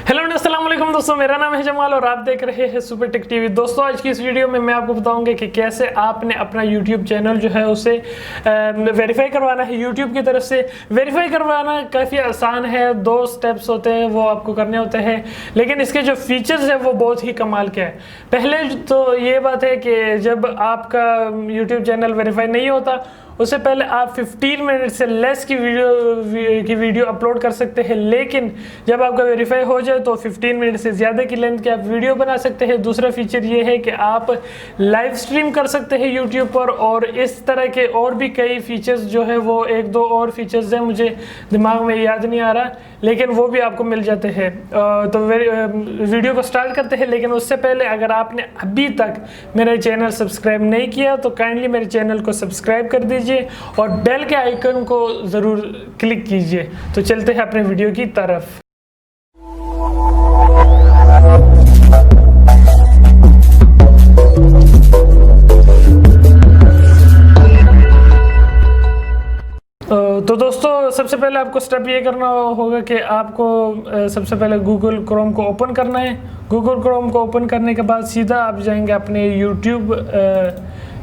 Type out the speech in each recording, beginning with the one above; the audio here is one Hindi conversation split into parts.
हेलो अस्सलाम वालेकुम दोस्तों, मेरा नाम है जमाल और आप देख रहे हैं सुपर टेक टीवी। दोस्तों आज की इस वीडियो में मैं आपको बताऊंगा कि कैसे आपने अपना यूट्यूब चैनल जो है उसे वेरीफाई करवाना है। यूट्यूब की तरफ से वेरीफाई करवाना काफ़ी आसान है, 2 स्टेप्स होते हैं वो आपको करने होते हैं, लेकिन इसके जो फीचर्स है वो बहुत ही कमाल के हैं। पहले तो ये बात है कि जब आपका यूट्यूब चैनल वेरीफाई नहीं होता उससे पहले आप 15 मिनट से लेस की वीडियो अपलोड कर सकते हैं, लेकिन जब आपका वेरीफाई हो जाए तो 15 मिनट से ज़्यादा की लेंथ की आप वीडियो बना सकते हैं। दूसरा फीचर ये है कि आप लाइव स्ट्रीम कर सकते हैं यूट्यूब पर, और इस तरह के और भी कई फीचर्स जो है वो 1-2 और फीचर्स हैं, मुझे दिमाग में याद नहीं आ रहा, लेकिन वो भी आपको मिल जाते हैं। तो वीडियो को स्टार्ट करते हैं, लेकिन उससे पहले अगर आपने अभी तक मेरा चैनल सब्सक्राइब नहीं किया तो काइंडली मेरे चैनल को सब्सक्राइब कर दीजिए और बेल के आइकन को ज़रूर क्लिक कीजिए। तो चलते हैं अपने वीडियो की तरफ। तो दोस्तों सबसे पहले आपको स्टेप ये करना होगा कि आपको सबसे पहले गूगल क्रोम को ओपन करना है। गूगल क्रोम को ओपन करने के बाद सीधा आप जाएंगे अपने यूट्यूब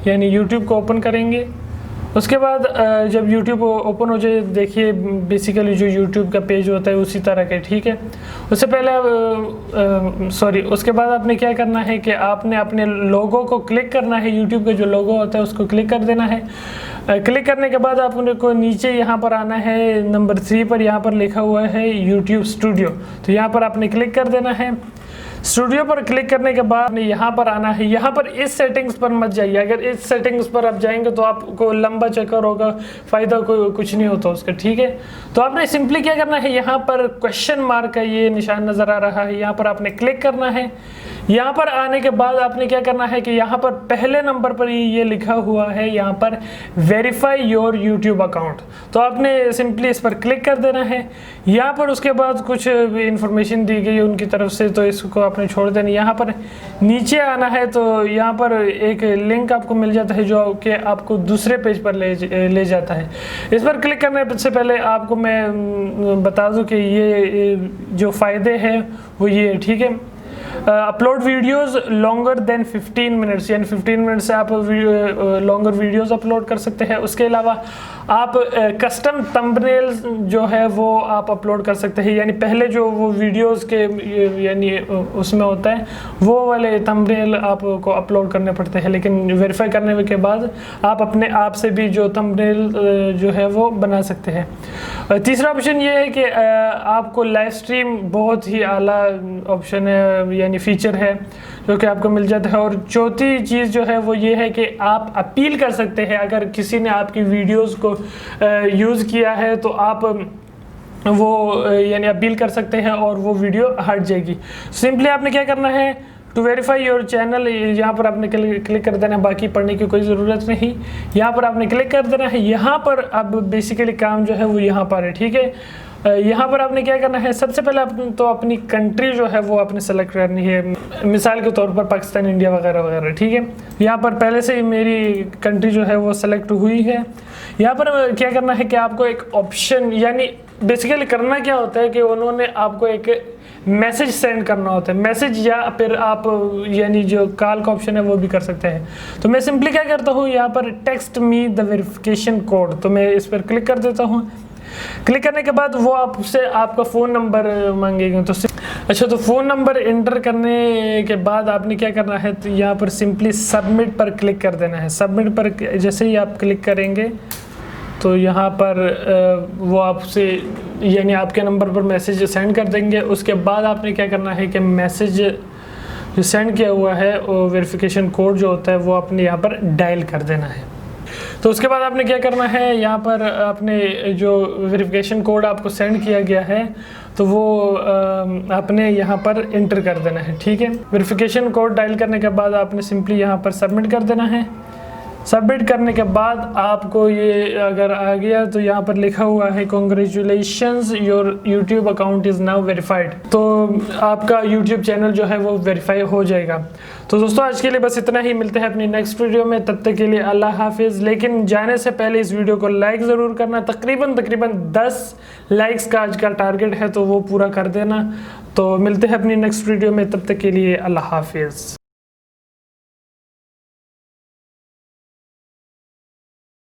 यानी यूट्यूब को ओपन करेंगे। उसके बाद जब यूट्यूब ओपन हो जाए, देखिए बेसिकली जो यूट्यूब का पेज होता है उसी तरह का, ठीक है। उससे पहले उसके बाद आपने क्या करना है कि आपने अपने लोगो को क्लिक करना है। यूट्यूब का जो लोगो होता है उसको क्लिक कर देना है। क्लिक करने के बाद आपने को नीचे यहाँ पर आना है, नंबर 3 पर यहाँ पर लिखा हुआ है यूट्यूब स्टूडियो, तो यहाँ पर आपने क्लिक कर देना है। स्टूडियो पर क्लिक करने के बाद यहाँ पर आना है। यहाँ पर इस सेटिंग्स पर मत जाइए, अगर इस सेटिंग्स पर आप जाएंगे तो आपको लंबा चक्कर होगा, फ़ायदा कुछ नहीं होता उसका, ठीक है। तो आपने सिंपली क्या करना है, यहाँ पर क्वेश्चन मार्क का ये निशान नज़र आ रहा है, यहाँ पर आपने क्लिक करना है। यहाँ पर आने के बाद आपने क्या करना है कि यहाँ पर पहले नंबर पर ये लिखा हुआ है, यहाँ पर वेरीफाई योर यूट्यूब अकाउंट, तो आपने सिंपली इस पर क्लिक कर देना है। यहाँ पर उसके बाद कुछ इंफॉर्मेशन दी गई उनकी तरफ से, तो इसको आपने छोड़ देना। यहाँ पर नीचे आना है तो यहाँ पर एक लिंक आपको मिल जाता है जो कि आपको दूसरे पेज पर ले जाता है। इस पर क्लिक करने से पहले आपको मैं बता दूं कि ये जो फ़ायदे हैं वो ये, ठीक है। Upload videos longer than 15 minutes, यानी 15 मिनट से आप लॉन्गर वीडियोस अपलोड कर सकते हैं। उसके अलावा आप कस्टम थंबनेल्स जो है वो आप अपलोड कर सकते हैं, यानी पहले जो वो वीडियोस के यानी उसमें होता है वो वाले थंबनेल आपको अपलोड करने पड़ते हैं, लेकिन वेरीफाई करने के बाद आप अपने आप से भी जो थंबनेल जो है वो बना सकते हैं। तीसरा ऑप्शन ये है कि आपको लाइव स्ट्रीम, बहुत ही आला ऑप्शन है यानी फीचर है जो कि आपको मिल जाता है। और चौथी चीज़ जो है वो ये है कि आप अपील कर सकते हैं, अगर किसी ने आपकी वीडियोस को यूज़ किया है तो आप वो यानी अपील कर सकते हैं और वो वीडियो हट जाएगी। सिंपली आपने क्या करना है, टू वेरीफाई योर चैनल, यहाँ पर आपने क्लिक कर देना है, बाकी पढ़ने की कोई ज़रूरत नहीं। यहाँ पर आपने क्लिक कर देना है। यहाँ पर अब बेसिकली काम जो है वो यहाँ पर है, ठीक है। यहाँ पर आपने क्या करना है, सबसे पहले आपने तो अपनी कंट्री जो है वो आपने सेलेक्ट करनी है, मिसाल के तौर पर पाकिस्तान, इंडिया वगैरह वगैरह, ठीक है। यहाँ पर पहले से ही मेरी कंट्री जो है वो सेलेक्ट हुई है। यहाँ पर क्या करना है कि आपको एक ऑप्शन, यानी बेसिकली करना क्या होता है कि उन्होंने आपको एक मैसेज सेंड करना होता है, मैसेज, या फिर आप यानी जो कॉल का ऑप्शन है वो भी कर सकते हैं। तो मैं सिंपली क्या करता हूँ, यहाँ पर text me the verification code, तो मैं इस पर क्लिक कर देता हूँ। क्लिक करने के बाद वो आपसे आपका फ़ोन नंबर मांगेगा, तो अच्छा, तो फ़ोन नंबर एंटर करने के बाद आपने क्या करना है, तो यहाँ पर सिंपली सबमिट पर क्लिक कर देना है। सबमिट पर जैसे ही आप क्लिक करेंगे तो यहाँ पर वो आपसे यानी आपके नंबर पर मैसेज सेंड कर देंगे। उसके बाद आपने क्या करना है कि मैसेज जो सेंड किया हुआ है वो वेरिफिकेशन कोड जो होता है वो आपने यहाँ पर डायल कर देना है। तो उसके बाद आपने क्या करना है, यहाँ पर आपने जो वेरिफिकेशन कोड आपको सेंड किया गया है तो वो आपने यहाँ पर एंटर कर देना है, ठीक है। वेरिफिकेशन कोड डायल करने के बाद आपने सिंपली यहाँ पर सबमिट कर देना है। सबमिट करने के बाद आपको ये अगर आ गया तो यहाँ पर लिखा हुआ है congratulations your YouTube account is now verified. तो आपका यूट्यूब चैनल जो है वो वेरीफाई हो जाएगा। तो दोस्तों आज के लिए बस इतना ही, मिलते हैं अपनी नेक्स्ट वीडियो में, तब तक के लिए अल्लाह हाफिज़। लेकिन जाने से पहले इस वीडियो को लाइक ज़रूर करना, तकरीबन 10 लाइक्स का आज का टारगेट है तो वो पूरा कर देना। तो मिलते हैं अपनी नेक्स्ट वीडियो में, तब तक के लिए अल्लाह हाफिज़।